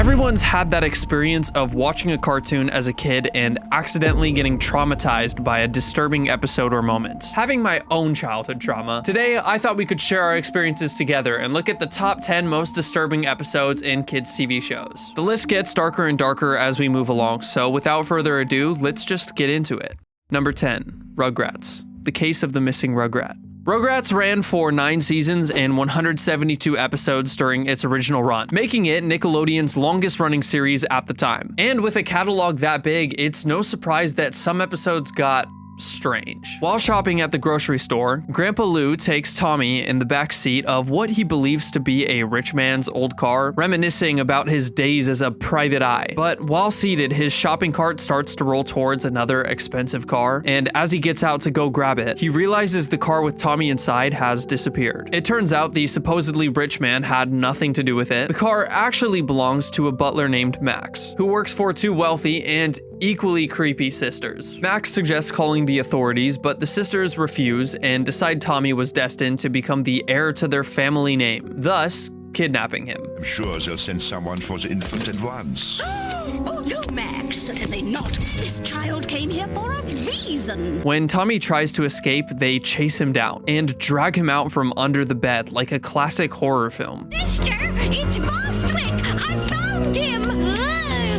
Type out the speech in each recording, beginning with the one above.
Everyone's had that experience of watching a cartoon as a kid and accidentally getting traumatized by a disturbing episode or moment. Having my own childhood trauma, today I thought we could share our experiences together and look at the top 10 most disturbing episodes in kids' TV shows. The list gets darker and darker as we move along, so without further ado, let's just get into it. Number 10, Rugrats, the case of the missing Rugrat. Rugrats ran for 9 seasons and 172 episodes during its original run, making it Nickelodeon's longest running series at the time. And with a catalog that big, it's no surprise that some episodes got strange. While shopping at the grocery store, Grandpa Lou takes Tommy in the back seat of what he believes to be a rich man's old car, reminiscing about his days as a private eye. But while seated, his shopping cart starts to roll towards another expensive car, and as he gets out to go grab it, he realizes the car with Tommy inside has disappeared. It turns out the supposedly rich man had nothing to do with it. The car actually belongs to a butler named Max, who works for 2 wealthy and equally creepy sisters. Max suggests calling the authorities, but the sisters refuse and decide Tommy was destined to become the heir to their family name, thus kidnapping him. I'm sure they'll send someone for the infant at once. Oh, no, Max, certainly not. This child came here for a reason. When Tommy tries to escape, they chase him down and drag him out from under the bed like a classic horror film. Mister, it's Bostwick! I found him!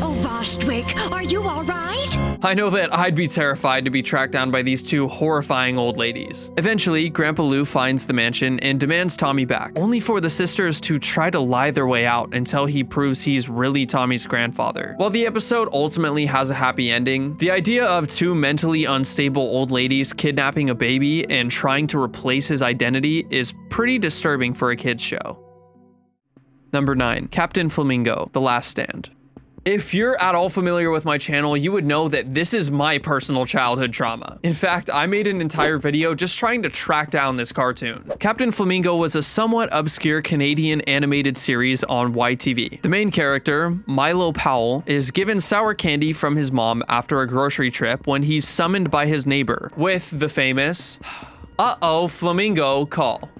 Oh, Bostwick, are you all right? I know that I'd be terrified to be tracked down by these 2 horrifying old ladies. Eventually, Grandpa Lou finds the mansion and demands Tommy back, only for the sisters to try to lie their way out until he proves he's really Tommy's grandfather. While the episode ultimately has a happy ending, the idea of 2 mentally unstable old ladies kidnapping a baby and trying to replace his identity is pretty disturbing for a kids show. Number 9, Captain Flamingo, The Last Stand. If you're at all familiar with my channel, you would know that this is my personal childhood trauma. In fact, I made an entire video just trying to track down this cartoon. Captain Flamingo was a somewhat obscure Canadian animated series on YTV. The main character, Milo Powell, is given sour candy from his mom after a grocery trip when he's summoned by his neighbor with the famous "Uh-oh, Flamingo" call.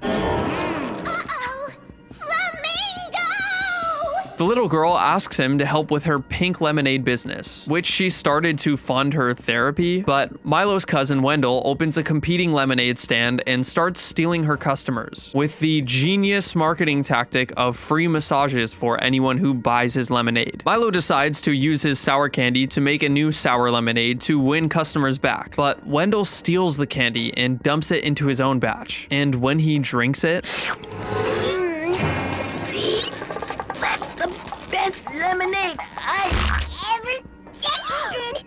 The little girl asks him to help with her pink lemonade business, which she started to fund her therapy, but Milo's cousin Wendell opens a competing lemonade stand and starts stealing her customers, with the genius marketing tactic of free massages for anyone who buys his lemonade. Milo decides to use his sour candy to make a new sour lemonade to win customers back, but Wendell steals the candy and dumps it into his own batch, and when he drinks it, Lemonade I ever tasted.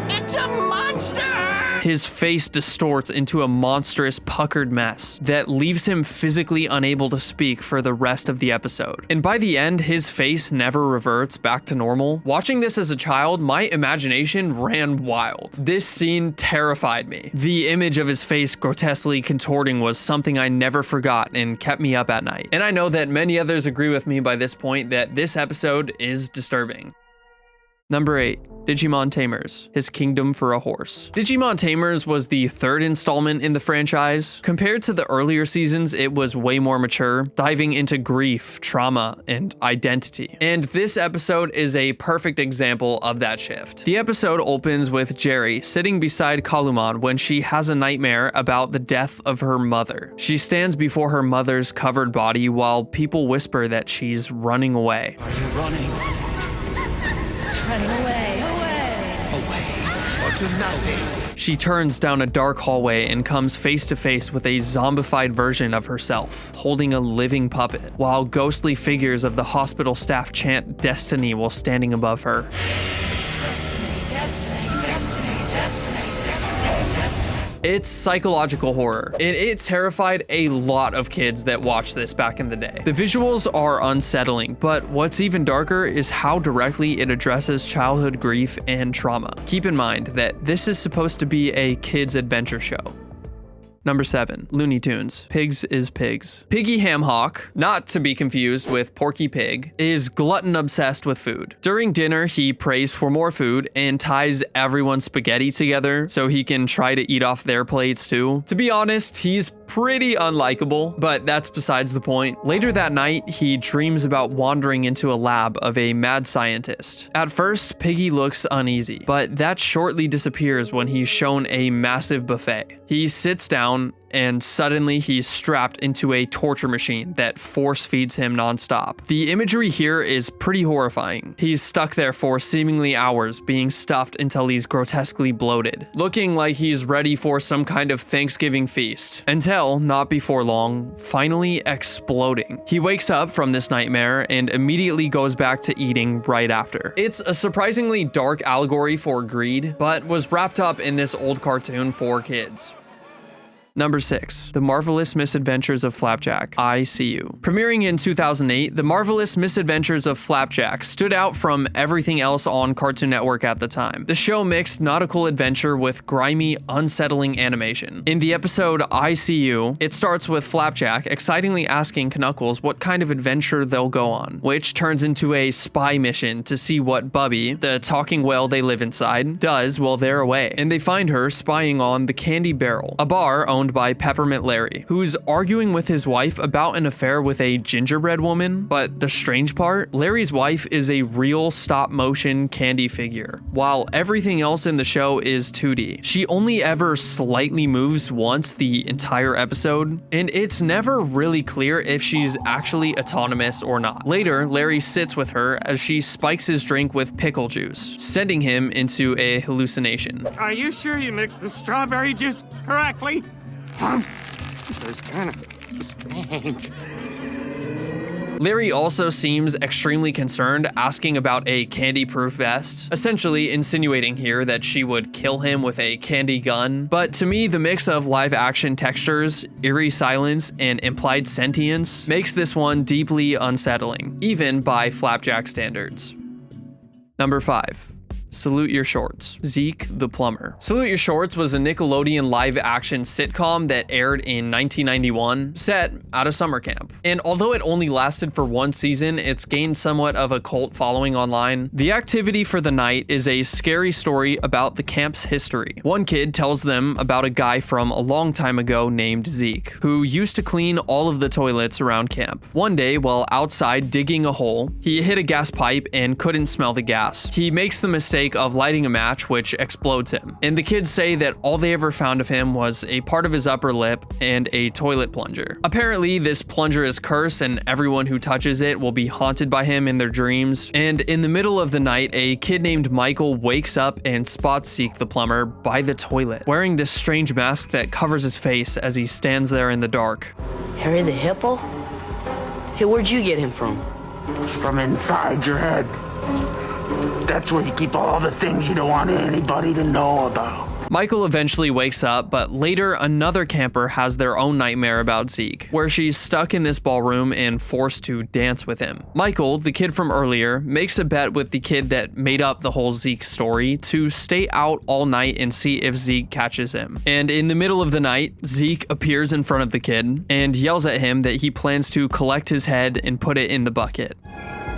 It's a monster! his face distorts into a monstrous puckered mess that leaves him physically unable to speak for the rest of the episode. And by the end, his face never reverts back to normal. Watching this as a child, my imagination ran wild. This scene terrified me. The image of his face grotesquely contorting was something I never forgot and kept me up at night. And I know that many others agree with me by this point that this episode is disturbing. Number 8. Digimon Tamers, His Kingdom for a Horse. Digimon Tamers was the third installment in the franchise. Compared to the earlier seasons, it was way more mature, diving into grief, trauma, and identity. And this episode is a perfect example of that shift. The episode opens with Jerry sitting beside Kalumon when she has a nightmare about the death of her mother. She stands before her mother's covered body while people whisper that she's running away. Are you running? Running away, Or to nothing? She turns down a dark hallway and comes face to face with a zombified version of herself, holding a living puppet, while ghostly figures of the hospital staff chant destiny while standing above her. It's psychological horror, and it terrified a lot of kids that watched this back in the day. The visuals are unsettling, but what's even darker is how directly it addresses childhood grief and trauma. Keep in mind that this is supposed to be a kids' adventure show. Number 7. Looney Tunes. Pigs is Pigs. Piggy Hamhawk, not to be confused with Porky Pig, is glutton obsessed with food. During dinner, he prays for more food and ties everyone's spaghetti together so he can try to eat off their plates too. To be honest, he's pretty unlikable, but that's besides the point. Later that night, he dreams about wandering into a lab of a mad scientist. At first, Piggy looks uneasy, but that shortly disappears when he's shown a massive buffet. He sits down and suddenly he's strapped into a torture machine that force feeds him nonstop. The imagery here is pretty horrifying. He's stuck there for seemingly hours, being stuffed until he's grotesquely bloated, looking like he's ready for some kind of Thanksgiving feast, until, not before long, finally exploding. He wakes up from this nightmare and immediately goes back to eating right after. It's a surprisingly dark allegory for greed, but was wrapped up in this old cartoon for kids. Number 6. The Marvelous Misadventures of Flapjack, I See You. Premiering in 2008, The Marvelous Misadventures of Flapjack stood out from everything else on Cartoon Network at the time. The show mixed nautical adventure with grimy, unsettling animation. In the episode I See You, it starts with Flapjack excitingly asking Knuckles what kind of adventure they'll go on, which turns into a spy mission to see what Bubby, the talking whale they live inside, does while they're away. And they find her spying on the Candy Barrel, a bar owned by Peppermint Larry, who's arguing with his wife about an affair with a gingerbread woman. But the strange part, Larry's wife is a real stop-motion candy figure, while everything else in the show is 2D. She only ever slightly moves once the entire episode, and it's never really clear if she's actually autonomous or not. Later, Larry sits with her as she spikes his drink with pickle juice, sending him into a hallucination. Are you sure you mixed the strawberry juice correctly? This is kind of strange. Larry also seems extremely concerned, asking about a candy-proof vest, essentially insinuating here that she would kill him with a candy gun. But to me, the mix of live-action textures, eerie silence, and implied sentience makes this one deeply unsettling, even by Flapjack standards. Number 5. Salute Your Shorts, Zeke the Plumber. Salute Your Shorts was a Nickelodeon live-action sitcom that aired in 1991, set out of summer camp. And although it only lasted for one season, it's gained somewhat of a cult following online. The activity for the night is a scary story about the camp's history. One kid tells them about a guy from a long time ago named Zeke, who used to clean all of the toilets around camp. One day, while outside digging a hole, he hit a gas pipe and couldn't smell the gas. He makes the mistake of lighting a match, which explodes him. And the kids say that all they ever found of him was a part of his upper lip and a toilet plunger. Apparently, this plunger is cursed and everyone who touches it will be haunted by him in their dreams. And in the middle of the night, a kid named Michael wakes up and spots Zeke the Plumber by the toilet, wearing this strange mask that covers his face as he stands there in the dark. Harry the Hippo? Hey, where'd you get him from? From inside your head. That's where you keep all the things you don't want anybody to know about. Michael eventually wakes up, but later another camper has their own nightmare about Zeke, where she's stuck in this ballroom and forced to dance with him. Michael, the kid from earlier, makes a bet with the kid that made up the whole Zeke story to stay out all night and see if Zeke catches him. And in the middle of the night, Zeke appears in front of the kid and yells at him that he plans to collect his head and put it in the bucket.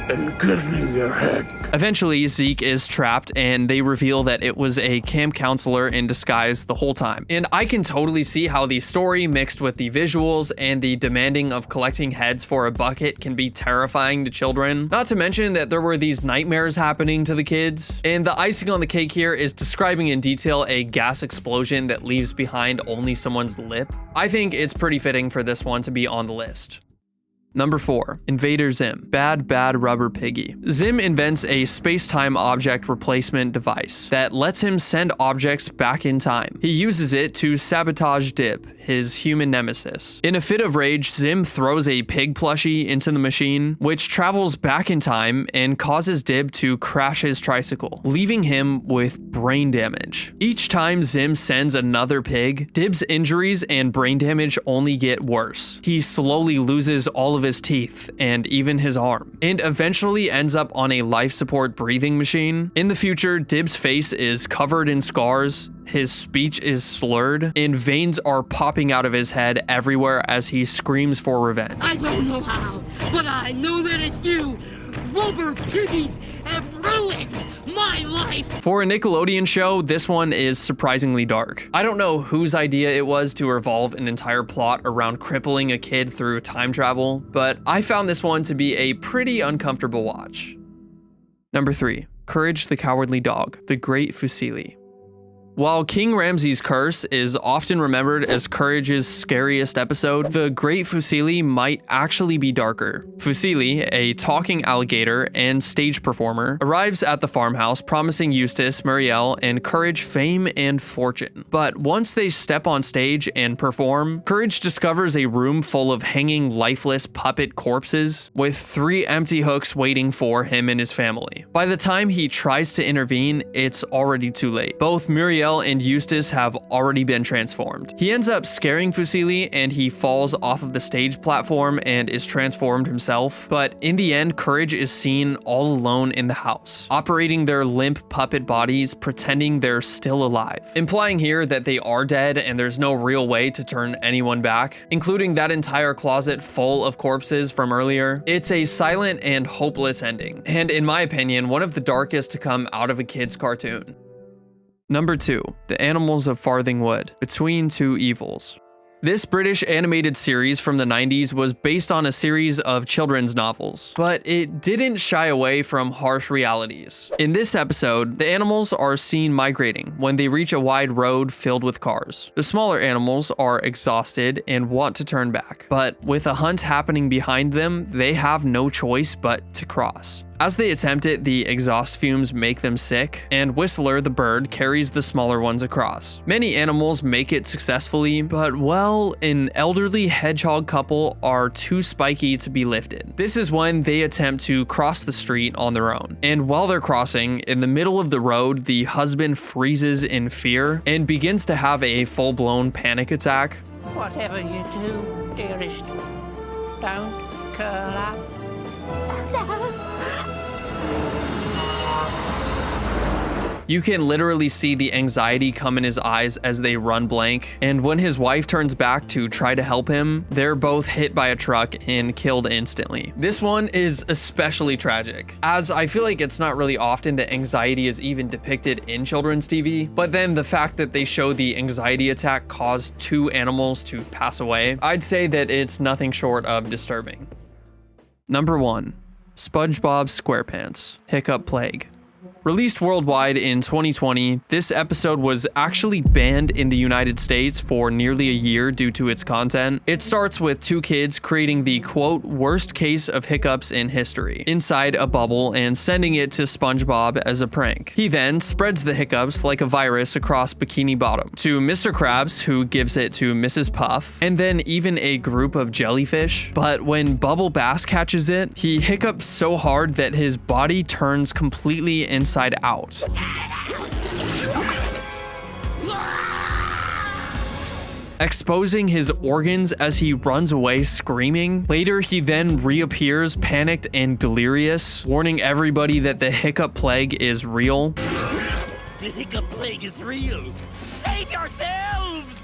And give me your head. Eventually, Zeke is trapped and they reveal that it was a camp counselor in disguise the whole time. And I can totally see how the story mixed with the visuals and the demanding of collecting heads for a bucket can be terrifying to children. Not to mention that there were these nightmares happening to the kids. And the icing on the cake here is describing in detail a gas explosion that leaves behind only someone's lip. I think it's pretty fitting for this one to be on the list. Number 4. Invader Zim, Bad Rubber Piggy. Zim invents a space-time object replacement device that lets him send objects back in time. He uses it to sabotage Dib, his human nemesis. In a fit of rage, Zim throws a pig plushie into the machine, which travels back in time and causes Dib to crash his tricycle, leaving him with brain damage. Each time Zim sends another pig, Dib's injuries and brain damage only get worse. He slowly loses all of his teeth and even his arm, and eventually ends up on a life support breathing machine. In the future, Dib's face is covered in scars, His speech is slurred, and veins are popping out of his head everywhere as he screams for revenge. I don't know how, but I know that it's you. Rubber piggies have ruined my life. For a Nickelodeon show, this one is surprisingly dark. I don't know whose idea it was to revolve an entire plot around crippling a kid through time travel, but I found this one to be a pretty uncomfortable watch. Number 3. Courage the Cowardly Dog, The Great Fusili. While King Ramses' curse is often remembered as Courage's scariest episode, The Great Fusili might actually be darker. Fusili, a talking alligator and stage performer, arrives at the farmhouse promising Eustace, Muriel, and Courage fame and fortune. But once they step on stage and perform, Courage discovers a room full of hanging lifeless puppet corpses with 3 empty hooks waiting for him and his family. By the time he tries to intervene, it's already too late. Both Muriel and Eustace have already been transformed. He ends up scaring Fusili and he falls off of the stage platform and is transformed himself. But in the end, Courage is seen all alone in the house, operating their limp puppet bodies, pretending they're still alive, implying here that they are dead and there's no real way to turn anyone back, including that entire closet full of corpses from earlier. It's a silent and hopeless ending, and in my opinion, one of the darkest to come out of a kid's cartoon. Number 2. The Animals of Farthingwood, Between Two Evils. This British animated series from the 90s was based on a series of children's novels, but it didn't shy away from harsh realities. In this episode, the animals are seen migrating when they reach a wide road filled with cars. The smaller animals are exhausted and want to turn back, but with a hunt happening behind them, they have no choice but to cross. As they attempt it, the exhaust fumes make them sick, and Whistler the bird carries the smaller ones across. Many animals make it successfully, but well, an elderly hedgehog couple are too spiky to be lifted. This is when they attempt to cross the street on their own. And while they're crossing, in the middle of the road, the husband freezes in fear and begins to have a full-blown panic attack. Whatever you do, dearest, don't curl up. You can literally see the anxiety come in his eyes as they run blank, and when his wife turns back to try to help him, they're both hit by a truck and killed instantly. This one is especially tragic, as I feel like it's not really often that anxiety is even depicted in children's TV, but then the fact that they show the anxiety attack caused 2 animals to pass away, I'd say that it's nothing short of disturbing. Number 1. SpongeBob SquarePants, Hiccup Plague. Released worldwide in 2020, this episode was actually banned in the United States for nearly a year due to its content. It starts with 2 kids creating the quote worst case of hiccups in history inside a bubble and sending it to SpongeBob as a prank. He then spreads the hiccups like a virus across Bikini Bottom to Mr. Krabs, who gives it to Mrs. Puff, and then even a group of jellyfish. But when Bubble Bass catches it, he hiccups so hard that his body turns completely inside out. Exposing his organs as he runs away screaming. Later, he then reappears panicked and delirious, warning everybody that the hiccup plague is real. The hiccup plague is real. Save yourselves!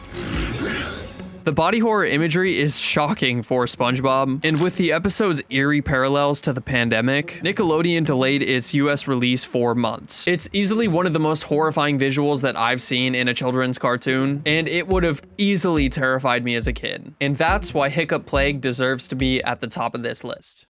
The body horror imagery is shocking for SpongeBob, and with the episode's eerie parallels to the pandemic, Nickelodeon delayed its US release for months. It's easily one of the most horrifying visuals that I've seen in a children's cartoon, and it would have easily terrified me as a kid. And that's why Hiccup Plague deserves to be at the top of this list.